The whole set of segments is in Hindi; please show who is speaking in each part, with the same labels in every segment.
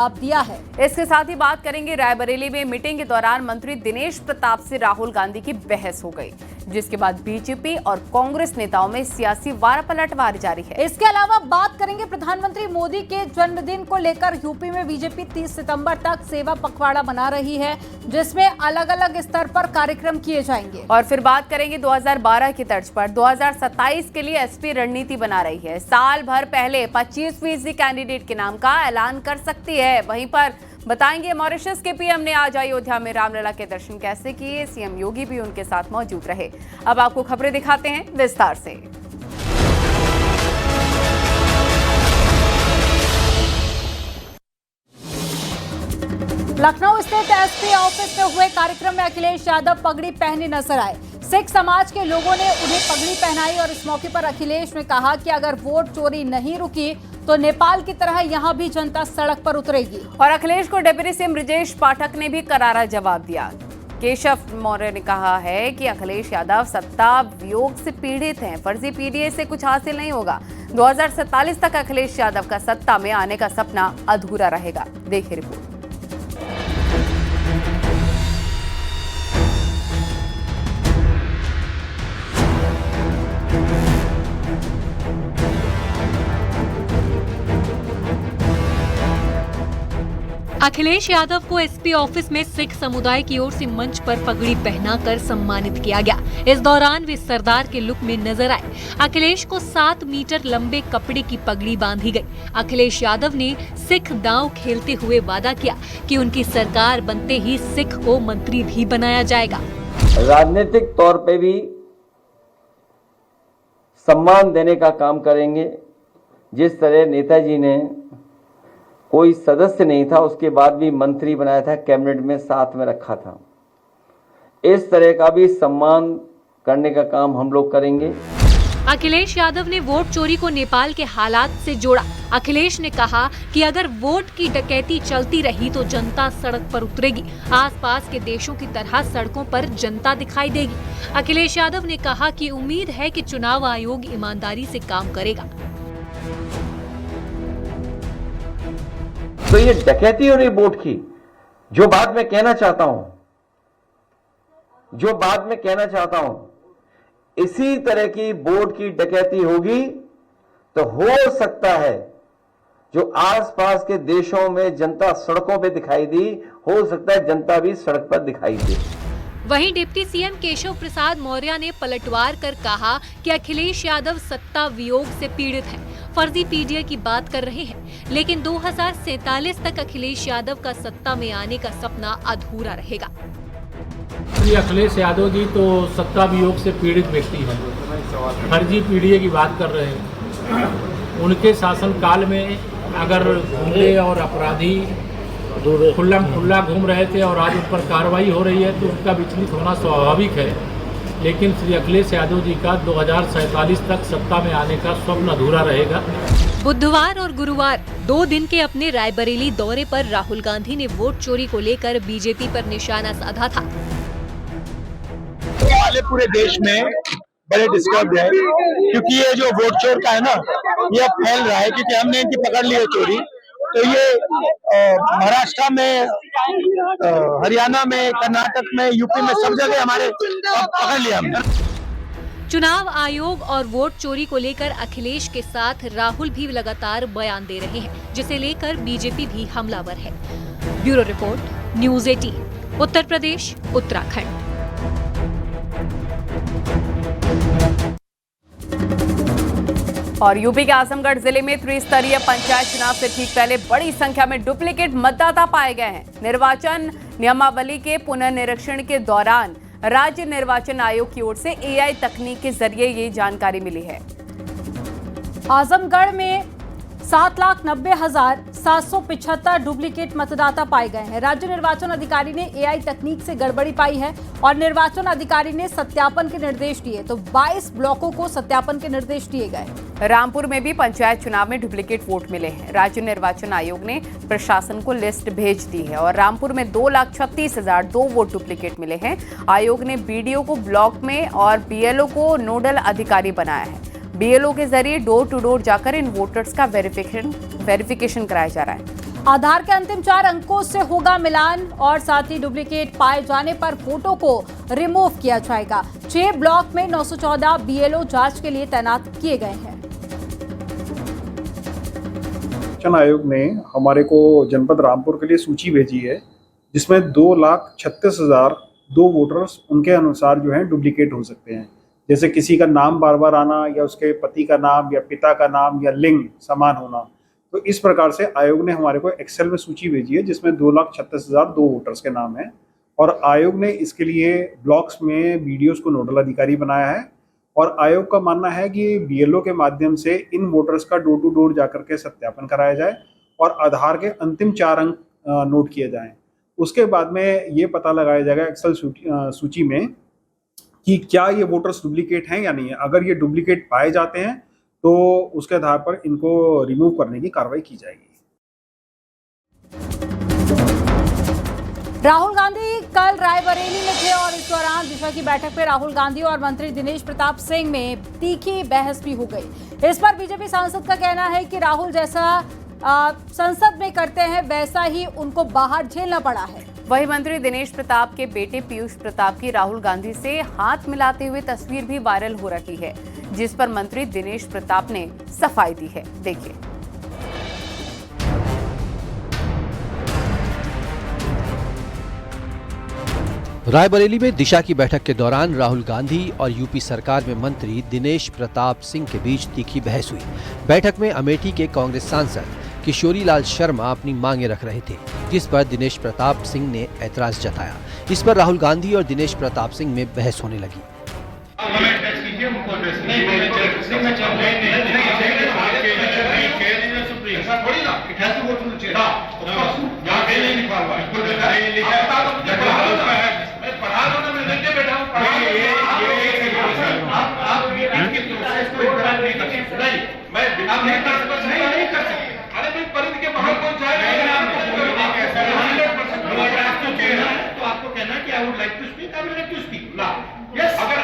Speaker 1: जवाब दिया है।
Speaker 2: इसके साथ ही बात करेंगे, रायबरेली में मीटिंग के दौरान मंत्री दिनेश प्रताप से राहुल गांधी की बहस हो गई, जिसके बाद बीजेपी और कांग्रेस नेताओं में सियासी वारापलटवार जारी है।
Speaker 1: इसके अलावा बात करेंगे प्रधानमंत्री मोदी के जन्मदिन को लेकर। यूपी में बीजेपी 30 सितंबर तक सेवा पखवाड़ा मना रही है, जिसमें अलग अलग स्तर पर कार्यक्रम किए जाएंगे।
Speaker 2: और फिर बात करेंगे 2012 की तर्ज पर 2027 के लिए एसपी रणनीति बना रही है। साल भर पहले 25% कैंडिडेट के नाम का ऐलान कर सकती है। वहीं पर बताएंगे मॉरिशस के पीएम ने आज अयोध्या में रामलला के दर्शन कैसे किए, सीएम योगी भी उनके साथ मौजूद रहे। अब आपको खबरें दिखाते हैं विस्तार से।
Speaker 1: लखनऊ स्थित एसपी ऑफिस में हुए कार्यक्रम में अखिलेश यादव पगड़ी पहने नजर आए। सिख समाज के लोगों ने उन्हें पगड़ी पहनाई और इस मौके पर अखिलेश ने कहा कि अगर वोट चोरी नहीं रुकी तो नेपाल की तरह यहां भी जनता सड़क पर उतरेगी।
Speaker 2: और अखिलेश को डिप्टी सीएम ब्रजेश पाठक ने भी करारा जवाब दिया। केशव मौर्य ने कहा है कि अखिलेश यादव सत्ता वियोग से पीड़ित हैं, फर्जी पीडीए से कुछ हासिल नहीं होगा। 2047 तक अखिलेश यादव का सत्ता में आने का सपना अधूरा रहेगा। देखिए रिपोर्ट।
Speaker 3: अखिलेश यादव को एसपी ऑफिस में सिख समुदाय की ओर से मंच पर पगड़ी पहनाकर सम्मानित किया गया। इस दौरान वे सरदार के लुक में नजर आए। अखिलेश को 7 मीटर लंबे कपड़े की पगड़ी बांधी गई। अखिलेश यादव ने सिख दांव खेलते हुए वादा किया कि उनकी सरकार बनते ही सिख को मंत्री भी बनाया जाएगा।
Speaker 4: राजनीतिक तौर पे भी सम्मान देने का काम करेंगे। जिस तरह नेताजी ने कोई सदस्य नहीं था, उसके बाद भी मंत्री बनाया था, कैबिनेट में साथ में रखा था, इस तरह का भी सम्मान करने का काम हम लोग करेंगे।
Speaker 3: अखिलेश यादव ने वोट चोरी को नेपाल के हालात से जोड़ा। अखिलेश ने कहा कि अगर वोट की डकैती चलती रही तो जनता सड़क पर उतरेगी। आसपास के देशों की तरह सड़कों पर जनता दिखाई देगी। अखिलेश यादव ने कहा कि उम्मीद है कि चुनाव आयोग ईमानदारी से काम करेगा।
Speaker 4: तो ये डकैती हो रही वोट की, जो बात मैं कहना चाहता हूं, इसी तरह की वोट की डकैती होगी तो हो सकता है जो आसपास के देशों में जनता सड़कों पे दिखाई दी, हो सकता है जनता भी सड़क पर दिखाई दे।
Speaker 3: वहीं डिप्टी सीएम केशव प्रसाद मौर्य ने पलटवार कर कहा कि अखिलेश यादव सत्ता वियोग से पीड़ित हैं, फर्जी पीडीए की बात कर रहे हैं, लेकिन 2047 तक अखिलेश यादव का सत्ता में आने का सपना अधूरा रहेगा।
Speaker 5: अखिलेश यादव जी तो सत्ता वियोग से पीड़ित व्यक्ति हैं, फर्जी पीडीए की बात कर रहे हैं। उनके शासनकाल में अगर गुंडे और अपराधी खुल्ला घूम रहे थे और आज उन पर कार्रवाई हो रही है तो उनका विचलित होना स्वाभाविक है, लेकिन श्री अखिलेश यादव जी का 2047 तक सत्ता में आने का स्वप्न अधूरा रहेगा।
Speaker 3: बुधवार और गुरुवार 2 दिन के अपने रायबरेली दौरे पर राहुल गांधी ने वोट चोरी को लेकर बीजेपी पर निशाना साधा था।
Speaker 6: वाले पूरे देश में बड़े डिस्टर्ब है, क्योंकि ये जो वोट चोर का है ना, ये फैल रहा है, क्योंकि हमने इनकी पकड़ ली है चोरी। तो ये महाराष्ट्र में, हरियाणा में, कर्नाटक में, यूपी में, सब जगह हमारे पकड़ लिया हमने।
Speaker 3: चुनाव आयोग और वोट चोरी को लेकर अखिलेश के साथ राहुल भी लगातार बयान दे रहे हैं, जिसे लेकर बीजेपी भी हमलावर है। Bureau report, news 18, Uttar Pradesh, Uttarakhand.
Speaker 2: और यूपी के आजमगढ़ जिले में त्रिस्तरीय पंचायत चुनाव से ठीक पहले बड़ी संख्या में डुप्लीकेट मतदाता पाए गए हैं। निर्वाचन नियमावली के पुनर्निरीक्षण के दौरान राज्य निर्वाचन आयोग की ओर से एआई तकनीक के जरिए ये जानकारी मिली है।
Speaker 1: आजमगढ़ में 7,90,775 डुप्लीकेट मतदाता पाए गए हैं। राज्य निर्वाचन अधिकारी ने एआई तकनीक से गड़बड़ी पाई है और निर्वाचन अधिकारी ने सत्यापन के निर्देश दिए, तो 22 ब्लॉकों को सत्यापन के निर्देश दिए गए।
Speaker 2: रामपुर में भी पंचायत चुनाव में डुप्लीकेट वोट मिले हैं। राज्य निर्वाचन आयोग ने प्रशासन को लिस्ट भेज दी है और रामपुर में 2,36,002 वोट डुप्लीकेट मिले हैं। आयोग ने बीडीओ को ब्लॉक में और बीएलओ को नोडल अधिकारी बनाया है। बीएलओ के जरिए डोर टू डोर जाकर इन वोटर्स का वेरिफिकेशन कराया जा रहा है।
Speaker 1: आधार के अंतिम 4 अंकों से होगा मिलान और साथ ही डुप्लीकेट पाए जाने पर फोटो को रिमूव किया जाएगा। 6 ब्लॉक में 914 BLO जांच के लिए तैनात किए गए हैं।
Speaker 7: निर्वाचन आयोग ने हमारे को जनपद रामपुर के लिए सूची भेजी है, जिसमें 2,36,002 वोटर्स उनके अनुसार जो है डुप्लीकेट हो सकते हैं। जैसे किसी का नाम बार बार आना या उसके पति का नाम या पिता का नाम या लिंग समान होना। तो इस प्रकार से आयोग ने हमारे को एक्सेल में सूची भेजी है, जिसमें 2,36,002 वोटर्स के नाम हैं और आयोग ने इसके लिए ब्लॉक्स में BDOs को नोडल अधिकारी बनाया है और आयोग का मानना है कि BLO के माध्यम से इन वोटर्स का डोर टू डोर जाकर के सत्यापन कराया जाए और आधार के अंतिम 4 अंक नोट किए जाएं। उसके बाद में ये पता लगाया जाएगा एक्सेल सूची में कि क्या ये वोटर्स डुप्लीकेट हैं या नहीं है। अगर ये डुप्लीकेट पाए जाते हैं तो उसके आधार पर इनको रिमूव करने की कार्रवाई की जाएगी।
Speaker 1: राहुल गांधी कल रायबरेली में थे और इस दौरान दिशा की बैठक में राहुल गांधी और मंत्री दिनेश प्रताप सिंह में तीखी बहस भी हो गई। इस पर बीजेपी सांसद का कहना है कि राहुल जैसा संसद में करते हैं वैसा ही उनको बाहर झेलना पड़ा है।
Speaker 2: वही मंत्री दिनेश प्रताप के बेटे पीयूष प्रताप की राहुल गांधी से हाथ मिलाते हुए तस्वीर भी वायरल हो रही है, जिस पर मंत्री दिनेश प्रताप ने सफाई दी है। देखिए।
Speaker 8: रायबरेली में दिशा की बैठक के दौरान राहुल गांधी और यूपी सरकार में मंत्री दिनेश प्रताप सिंह के बीच तीखी बहस हुई। बैठक में अमेठी के कांग्रेस सांसद किशोरीलाल शर्मा अपनी मांगे रख रहे थे, जिस पर दिनेश प्रताप सिंह ने ऐतराज जताया। इस पर राहुल गांधी और दिनेश प्रताप सिंह में बहस होने लगी।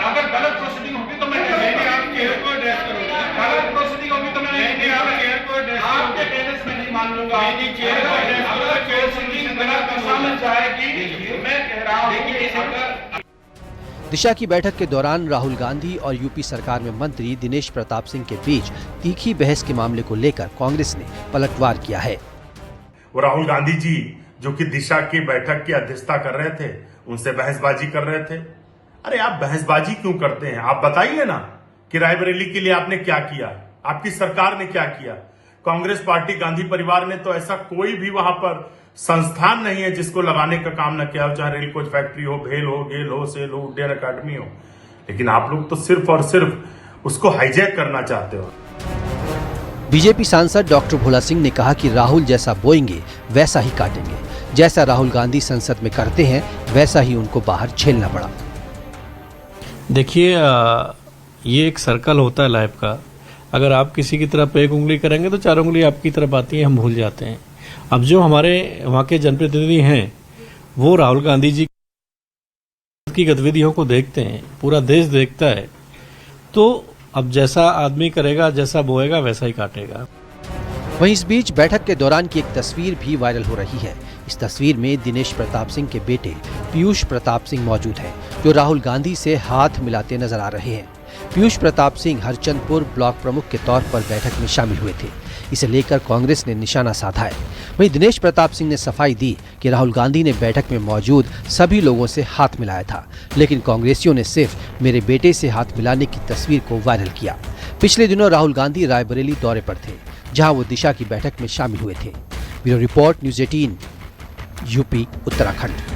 Speaker 9: अगर गलत प्रोसीडिंग होगी तो मैं गलत प्रोसीडिंग होगी तो मैं आपके टेनिस में नहीं मान लूंगा। अगर प्रोसीडिंग गलत सामने जाएगी मैं कह रहा हूँ।
Speaker 8: दिशा की बैठक के दौरान राहुल गांधी और यूपी सरकार में मंत्री दिनेश प्रताप सिंह के बीच तीखी बहस के मामले को लेकर कांग्रेस ने पलटवार किया है।
Speaker 10: वो राहुल गांधी जी जो कि दिशा की बैठक की अध्यक्षता कर रहे थे, उनसे बहसबाजी कर रहे थे। अरे आप बहसबाजी क्यों करते हैं? आप बताइए ना कि रायबरेली के लिए आपने क्या किया, आपकी सरकार ने क्या किया। कांग्रेस पार्टी, गांधी परिवार ने तो ऐसा कोई भी वहां पर संस्थान नहीं है जिसको लगाने का काम न किया हो, चाहे रेल कोच फैक्ट्री हो, भेल हो, गेल हो, सेल हो, उड्डयन अकादमी हो। लेकिन आप लोग तो सिर्फ और सिर्फ उसको हाईजैक करना चाहते हो।
Speaker 8: बीजेपी सांसद डॉक्टर भोला सिंह ने कहा कि राहुल जैसा बोएंगे वैसा ही काटेंगे। जैसा राहुल गांधी संसद में करते हैं वैसा ही उनको बाहर झेलना पड़ा।
Speaker 11: देखिए, ये एक सर्कल होता है लाइफ का। अगर आप किसी की तरफ एक उंगली करेंगे तो 4 उंगली आपकी तरफ आती है, हम भूल जाते हैं। अब जो हमारे वहाँ के जनप्रतिनिधि हैं वो राहुल गांधी जी की गतिविधियों को देखते हैं, पूरा देश देखता है। तो अब जैसा आदमी करेगा, जैसा बोएगा वैसा ही काटेगा।
Speaker 8: वहीं इस बीच बैठक के दौरान की एक तस्वीर भी वायरल हो रही है। इस तस्वीर में दिनेश प्रताप सिंह के बेटे पीयूष प्रताप सिंह मौजूद हैं, जो राहुल गांधी से हाथ मिलाते नजर आ रहे हैं। पीयूष प्रताप सिंह हरचंदपुर ब्लॉक प्रमुख के तौर पर बैठक में शामिल हुए थे। इसे लेकर कांग्रेस ने निशाना साधा है। वहीं दिनेश प्रताप सिंह ने सफाई दी कि राहुल गांधी ने बैठक में मौजूद सभी लोगों से हाथ मिलाया था, लेकिन कांग्रेसियों ने सिर्फ मेरे बेटे से हाथ मिलाने की तस्वीर को वायरल किया। पिछले दिनों राहुल गांधी रायबरेली दौरे पर थे, जहां वो दिशा की बैठक में शामिल हुए थे। Bureau report, news 18, UP, Uttarakhand.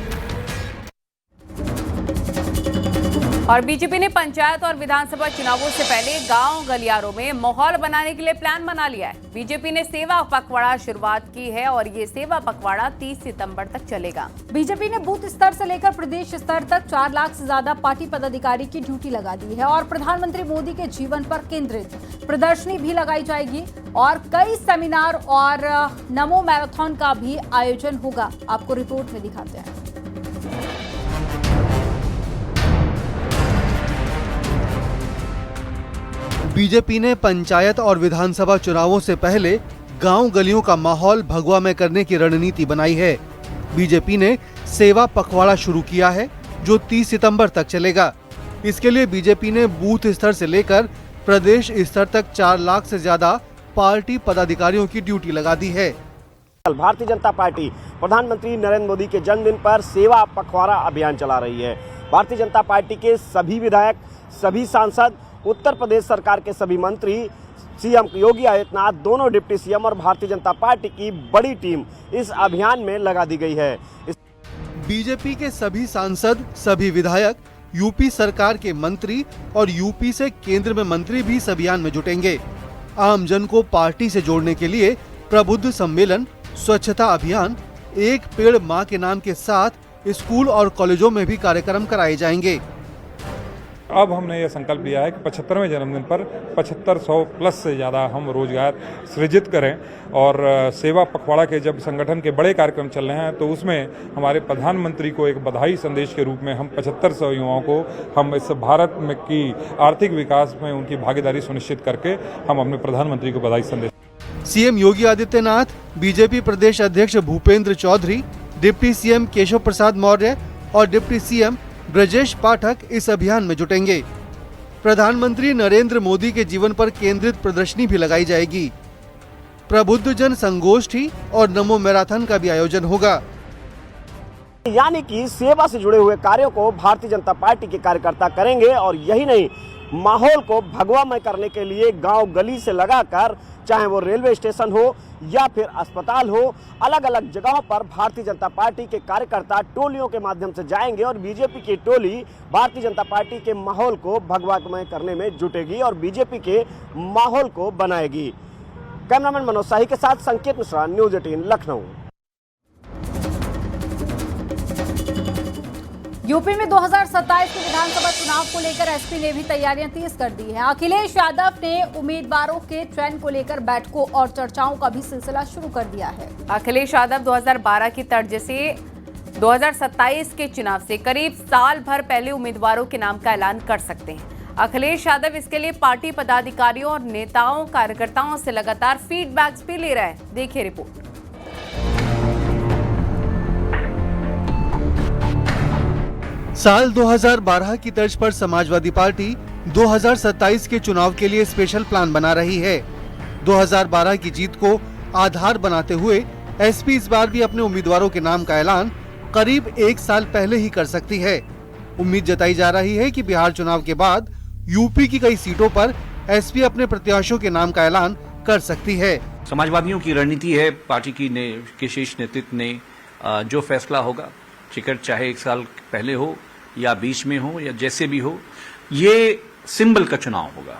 Speaker 2: और बीजेपी ने पंचायत और विधानसभा चुनावों से पहले गांव गलियारों में माहौल बनाने के लिए प्लान बना लिया है। बीजेपी ने सेवा पखवाड़ा शुरुआत की है और ये सेवा पखवाड़ा 30 सितंबर तक चलेगा।
Speaker 1: बीजेपी ने बूथ स्तर से लेकर प्रदेश स्तर तक 4 लाख से ज्यादा पार्टी पदाधिकारी की ड्यूटी लगा दी है और प्रधानमंत्री मोदी के जीवन पर केंद्रित प्रदर्शनी भी लगाई जाएगी और कई सेमिनार और नमो मैराथन का भी आयोजन होगा। आपको रिपोर्ट में दिखाते हैं।
Speaker 12: बीजेपी ने पंचायत और विधानसभा चुनावों से पहले
Speaker 8: गांव गलियों का माहौल भगवा में करने की रणनीति बनाई है। बीजेपी ने सेवा पखवाड़ा शुरू किया है जो 30 सितंबर तक चलेगा। इसके लिए बीजेपी ने बूथ स्तर से लेकर प्रदेश स्तर तक 4 लाख से ज्यादा पार्टी पदाधिकारियों की ड्यूटी लगा दी है।
Speaker 12: भारतीय जनता पार्टी प्रधानमंत्री नरेंद्र मोदी के जन्मदिन पर सेवा पखवाड़ा अभियान चला रही है। भारतीय जनता पार्टी के सभी विधायक, सभी सांसद, उत्तर प्रदेश सरकार के सभी मंत्री, सीएम योगी आदित्यनाथ, दोनों डिप्टी सीएम और भारतीय जनता पार्टी की बड़ी टीम इस अभियान में लगा दी गई है।
Speaker 8: बीजेपी के सभी सांसद, सभी विधायक, यूपी सरकार के मंत्री और यूपी से केंद्र में मंत्री भी इस अभियान में जुटेंगे। आम जन को पार्टी से जोड़ने के लिए प्रबुद्ध सम्मेलन, स्वच्छता अभियान, एक पेड़ मां के नाम के साथ स्कूल और कॉलेजों में भी कार्यक्रम कराए जाएंगे।
Speaker 13: अब हमने ये संकल्प लिया है कि 75वें जन्मदिन पर 7500 प्लस से ज़्यादा हम रोजगार सृजित करें और सेवा पखवाड़ा के जब संगठन के बड़े कार्यक्रम चल रहे हैं तो उसमें हमारे प्रधानमंत्री को एक बधाई संदेश के रूप में हम 7500 युवाओं को हम इस भारत में की आर्थिक विकास में उनकी भागीदारी सुनिश्चित करके हम अपने प्रधानमंत्री को बधाई संदेश।
Speaker 8: सीएम योगी आदित्यनाथ, बीजेपी प्रदेश अध्यक्ष भूपेंद्र चौधरी, डिप्टी सीएम केशव प्रसाद मौर्य और डिप्टी सीएम ब्रजेश पाठक इस अभियान में जुटेंगे। प्रधानमंत्री नरेंद्र मोदी के जीवन पर केंद्रित प्रदर्शनी भी लगाई जाएगी। प्रबुद्ध जन संगोष्ठी और नमो मैराथन का भी आयोजन होगा।
Speaker 12: यानी कि सेवा से जुड़े हुए कार्यों को भारतीय जनता पार्टी के कार्यकर्ता करेंगे और यही नहीं, माहौल को भगवामय करने के लिए गांव गली से लगाकर, चाहे वो रेलवे स्टेशन हो या फिर अस्पताल हो, अलग अलग जगहों पर भारतीय जनता पार्टी के कार्यकर्ता टोलियों के माध्यम से जाएंगे और बीजेपी की टोली भारतीय जनता पार्टी के माहौल को भगवामय करने में जुटेगी और बीजेपी के माहौल को बनाएगी। कैमरामैन मनोज शाही के साथ संकेत मिश्रा, न्यूज़ 18 लखनऊ।
Speaker 1: यूपी में 2027 के विधानसभा चुनाव को लेकर एसपी ने भी तैयारियां तेज कर दी हैं। अखिलेश यादव ने उम्मीदवारों के चयन को लेकर बैठकों और चर्चाओं का भी सिलसिला शुरू कर दिया है।
Speaker 2: अखिलेश यादव 2012 की तर्ज से 2027 के चुनाव से करीब साल भर पहले उम्मीदवारों के नाम का ऐलान कर सकते हैं। अखिलेश यादव इसके लिए पार्टी पदाधिकारियों और नेताओं, कार्यकर्ताओं से लगातार फीडबैक्स भी ले रहा है। देखिए रिपोर्ट।
Speaker 8: साल 2012 की तर्ज पर समाजवादी पार्टी 2027 के चुनाव के लिए स्पेशल प्लान बना रही है। 2012 की जीत को आधार बनाते हुए एसपी इस बार भी अपने उम्मीदवारों के नाम का ऐलान करीब 1 साल पहले ही कर सकती है। उम्मीद जताई जा रही है कि बिहार चुनाव के बाद यूपी की कई सीटों पर एसपी अपने प्रत्याशियों के नाम का ऐलान कर सकती है।
Speaker 14: समाजवादियों की रणनीति है, पार्टी के शीर्ष नेतृत्व ने जो फैसला होगा, टिकट चाहे 1 साल पहले हो या बीच में हो या जैसे भी हो, ये सिंबल का चुनाव होगा।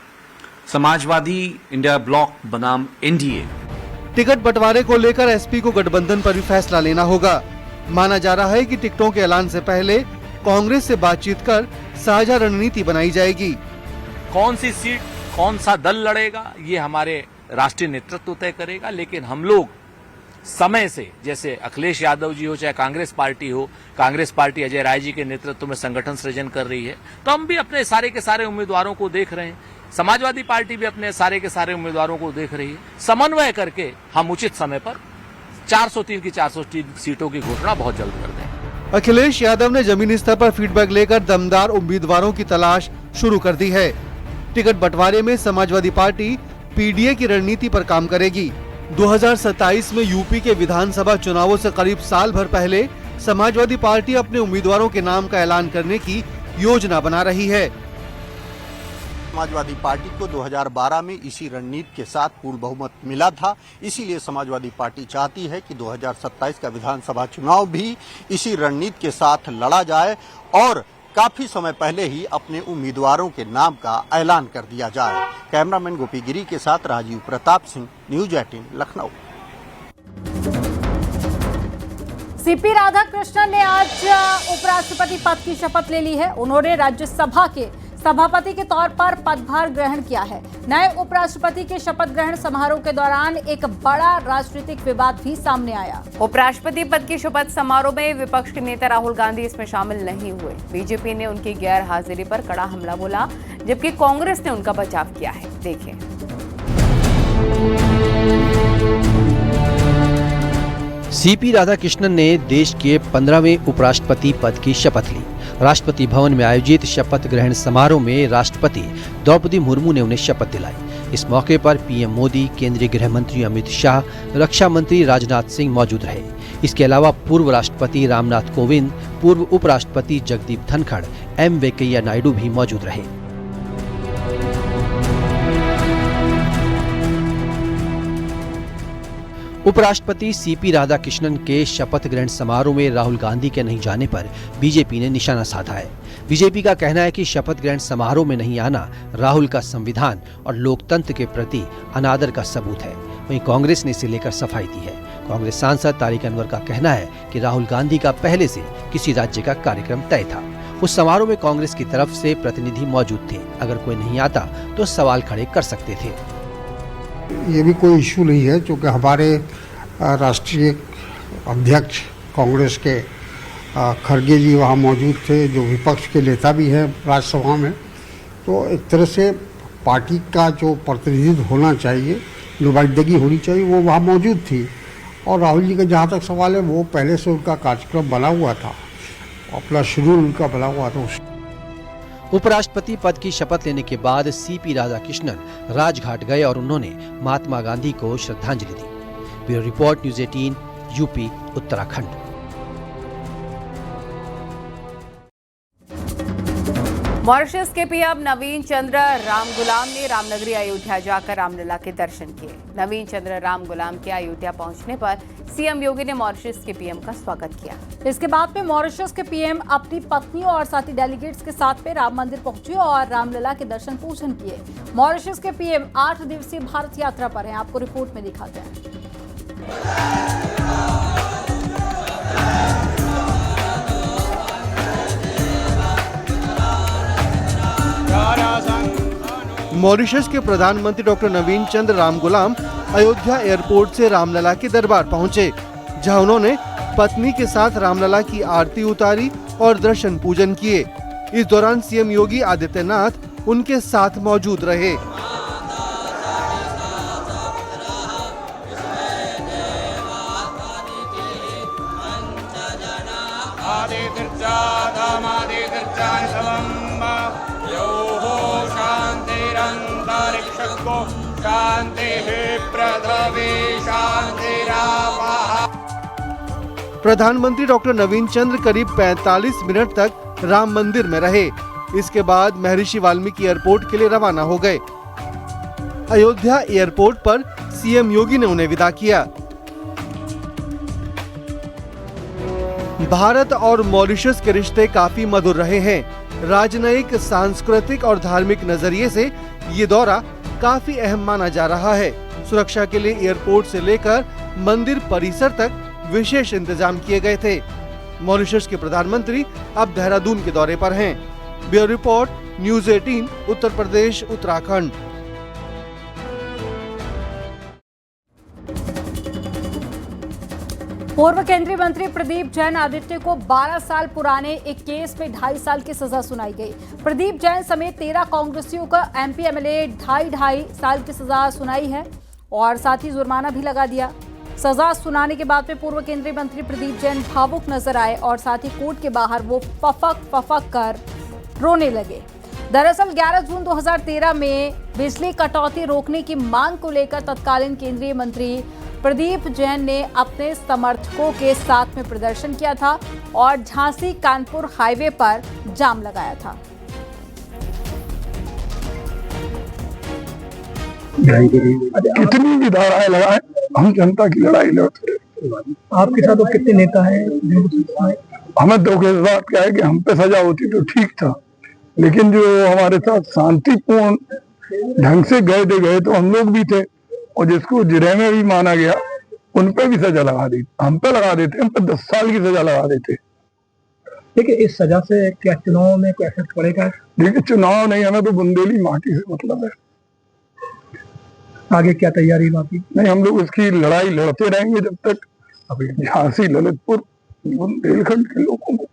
Speaker 14: समाजवादी इंडिया ब्लॉक बनाम एनडीए।
Speaker 8: टिकट बंटवारे को लेकर एसपी को गठबंधन पर भी फैसला लेना होगा। माना जा रहा है कि टिकटों के ऐलान से पहले कांग्रेस से बातचीत कर साझा रणनीति बनाई जाएगी।
Speaker 15: कौन सी सीट, कौन सा दल लड़ेगा, ये हमारे राष्ट्रीय नेतृत्व तय करेगा। लेकिन हम लोग समय से, जैसे अखिलेश यादव जी हो चाहे कांग्रेस पार्टी अजय राय जी के नेतृत्व में संगठन सृजन कर रही है, तो हम भी अपने सारे के सारे उम्मीदवारों को देख रहे हैं। समाजवादी पार्टी भी अपने सारे के सारे उम्मीदवारों को देख रही है। समन्वय करके हम उचित समय पर 403 की 403 सीटों की घोषणा बहुत जल्द कर दें।
Speaker 8: अखिलेश यादव ने जमीनी स्तर पर फीडबैक लेकर दमदार उम्मीदवारों की तलाश शुरू कर दी है। टिकट बंटवारे में समाजवादी पार्टी पीडीए की रणनीति पर काम करेगी। 2027 में यूपी के विधानसभा चुनावों से करीब साल भर पहले समाजवादी पार्टी अपने उम्मीदवारों के नाम का ऐलान करने की योजना बना रही है।
Speaker 16: समाजवादी पार्टी को 2012 में इसी रणनीति के साथ पूर्ण बहुमत मिला था, इसीलिए समाजवादी पार्टी चाहती है कि 2027 का विधानसभा चुनाव भी इसी रणनीति के साथ लड़ा जाए और काफी समय पहले ही अपने उम्मीदवारों के नाम का ऐलान कर दिया जाए। कैमरामैन गोपी गिरी के साथ राजीव प्रताप सिंह, न्यूज़ 18 लखनऊ।
Speaker 1: सीपी राधाकृष्णन ने आज उपराष्ट्रपति पद की शपथ ले ली है। उन्होंने राज्यसभा के सभापति के तौर पर पदभार ग्रहण किया है। नए उपराष्ट्रपति के शपथ ग्रहण समारोह के दौरान एक बड़ा राजनीतिक विवाद भी सामने आया।
Speaker 2: उपराष्ट्रपति पद की शपथ समारोह में विपक्ष के नेता राहुल गांधी इसमें शामिल नहीं हुए। बीजेपी ने उनकी गैर हाजिरी पर कड़ा हमला बोला, जबकि कांग्रेस ने उनका बचाव किया है। देखिए।
Speaker 8: सीपी राधाकृष्णन ने देश के 15वें उपराष्ट्रपति पद की शपथ ली। राष्ट्रपति भवन में आयोजित शपथ ग्रहण समारोह में राष्ट्रपति द्रौपदी मुर्मू ने उन्हें शपथ दिलाई। इस मौके पर पीएम मोदी, केंद्रीय गृह मंत्री अमित शाह, रक्षा मंत्री राजनाथ सिंह मौजूद रहे। इसके अलावा पूर्व राष्ट्रपति रामनाथ कोविंद, पूर्व उपराष्ट्रपति जगदीप धनखड़, एम वेंकैया नायडू भी मौजूद रहे। उपराष्ट्रपति सीपी राधाकृष्णन के शपथ ग्रहण समारोह में राहुल गांधी के नहीं जाने पर बीजेपी ने निशाना साधा है। बीजेपी का कहना है कि शपथ ग्रहण समारोह में नहीं आना राहुल का संविधान और लोकतंत्र के प्रति अनादर का सबूत है। वहीं कांग्रेस ने इसे लेकर सफाई दी है। कांग्रेस सांसद तारिक अनवर का कहना है कि राहुल गांधी का पहले से किसी राज्य का कार्यक्रम तय था। उस समारोह में कांग्रेस की तरफ से प्रतिनिधि मौजूद थे। अगर कोई नहीं आता तो सवाल खड़े कर सकते थे।
Speaker 17: ये भी कोई इशू नहीं है, क्योंकि हमारे राष्ट्रीय अध्यक्ष कांग्रेस के खड़गे जी वहाँ मौजूद थे, जो विपक्ष के नेता भी हैं राज्यसभा में। तो एक तरह से पार्टी का जो प्रतिनिधित्व होना चाहिए, नुमाइंदगी होनी चाहिए, वो वहाँ मौजूद थी। और राहुल जी का जहाँ तक सवाल है, वो पहले से उनका कार्यक्रम बना हुआ था, अपना शेड्यूल उनका बना हुआ था।
Speaker 8: उपराष्ट्रपति पद की शपथ लेने के बाद सीपी राधाकृष्णन राजघाट गए और उन्होंने महात्मा गांधी को श्रद्धांजलि दी। Bureau report, news 18, UP, Uttarakhand.
Speaker 2: Mauritius के पीएम नवीन चंद्र रामगुलाम ने रामनगरी अयोध्या जाकर रामलला के दर्शन किए। नवीन चंद्र रामगुलाम के अयोध्या पहुंचने पर सीएम योगी ने मॉरिशस के पीएम का स्वागत किया।
Speaker 1: इसके बाद में मॉरिशस के पीएम अपनी पत्नी और साथी डेलीगेट्स के साथ में राम मंदिर पहुंचे और रामलला के दर्शन पूजन किए। मॉरिशस के पीएम 8 दिवसीय भारत यात्रा पर हैं। आपको रिपोर्ट में दिखाते हैं।
Speaker 18: मॉरिशस के प्रधानमंत्री डॉक्टर नवीन चंद्र रामगुलाम अयोध्या एयरपोर्ट से रामलला के दरबार पहुंचे, जहां उन्होंने पत्नी के साथ रामलला की आरती उतारी और दर्शन पूजन किए। इस दौरान सीएम योगी आदित्यनाथ उनके साथ मौजूद रहे। प्रधानमंत्री डॉक्टर नवीन चंद्र करीब 45 मिनट तक राम मंदिर में रहे। इसके बाद महर्षि वाल्मीकि एयरपोर्ट के लिए रवाना हो गए। अयोध्या एयरपोर्ट पर सीएम योगी ने उन्हें विदा किया। भारत और मॉरिशस के रिश्ते काफी मधुर रहे हैं। राजनयिक, सांस्कृतिक और धार्मिक नजरिए से ये दौरा काफी अहम माना जा रहा है। सुरक्षा के लिए एयरपोर्ट से लेकर मंदिर परिसर तक विशेष इंतजाम किए गए थे। मॉरिशस के प्रधानमंत्री अब देहरादून के दौरे पर हैं। Bureau report, news 18, Uttar Pradesh, Uttarakhand.
Speaker 1: पूर्व केंद्रीय मंत्री प्रदीप जैन आदित्य को 12 साल पुराने एक केस में 2.5 साल की सजा सुनाई गई। प्रदीप जैन समेत 13 कांग्रेसियों का एमपी एमएलए 2.5 साल की सजा सुनाई है और साथ ही जुर्माना भी लगा दिया। सजा सुनाने के बाद में पूर्व केंद्रीय मंत्री प्रदीप जैन भावुक नजर आए और साथ ही कोर्ट के बाहर वो फफक कर रोने लगे। दरअसल 11 जून 2013 में बिजली कटौती रोकने की मांग को लेकर तत्कालीन केंद्रीय मंत्री प्रदीप जैन ने अपने समर्थकों के साथ में प्रदर्शन किया था और झांसी कानपुर हाईवे पर जाम लगाया था।
Speaker 6: कितनी भी धाराएं लगाए, हम जनता की लड़ाई लड़ते। आपके साथ कितने नेता हैं? हमें दुख इस बात का है कि हम पे सजा होती तो ठीक था, लेकिन जो हमारे साथ शांतिपूर्ण ढंग से गए तो हम लोग भी थे, और जिसको जिरे में भी माना गया उन पे भी सजा लगा दी। हम पे लगा देते, हम पे 10 साल की सजा लगा देते।
Speaker 19: देखिए, इस सजा से क्या चुनाव में कोई इफेक्ट पड़ेगा?
Speaker 6: देखिए, चुनाव नहीं, हमें तो बुंदेली माटी से मतलब है।
Speaker 19: आगे क्या तैयारी बाकी?
Speaker 6: नहीं, हम लोग उसकी लड़ाई लड़ते रहेंगे जब तक झांसी, ललितपुर, बुंदेलखंड के लोगों को